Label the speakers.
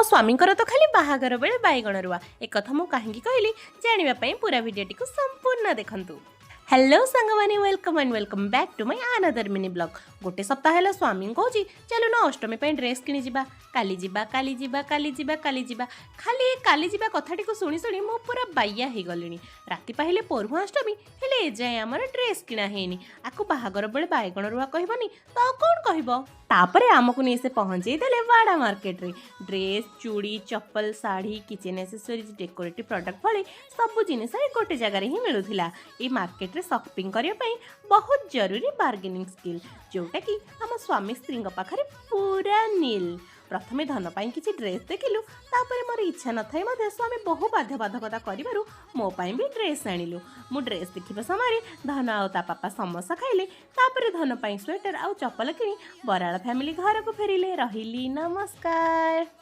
Speaker 1: मो स्वामींकर तो खाली बाहागर बेले बैगण रुआ एक कथा मु काहेकि कहली जानिबा पई पूरा वीडियोटी को संपूर्ण देखंतु। हेलो सांगमानी welcome and welcome back to my another mini blog. गोटे सप्ताह है स्वामी कहूँ चलो ना अष्टमी पे ड्रेस किनी जिबा काली जिबा काली जिबा काली जिबा काली जिबा खाली काली जिबा कथाटी को शुणी शुणी मो पूरा बाइया हो गलिनी। राति पाहिले परुआ अष्टमी हेले एजाए आमर ड्रेस किना हेनी आकु बाहागर बेले बैगण रुआ कहबनी तो कौन कहब। तापरे आमको नहीं से पहुँचे देले बाड़ा मार्केट रे ड्रेस चूड़ी चप्पल sari kitchen accessories decorative product भली सब जिनिस गोटे जगार ही मिलूला। ये मार्केट रे शॉपिंग करने बहुत जरूरी बार्गेनिंग स्किल जोटा कि आम स्वामी स्त्री पाखे पूरा नील। प्रथमे धन पाई किसी ड्रेस देखिलु तापर मोर इच्छा न थाई स्वामी बहु बाध्यबाधकता करिबारु मो पाई भी ड्रेस आनिलु। मु ड्रेस देखिबा समय धन आउ ता पापा समोसा खाइले तापर धन पाई स्वेटर आउ चप्पल किनी बराल फैमिली घर को फेरिले। रहिली नमस्कार।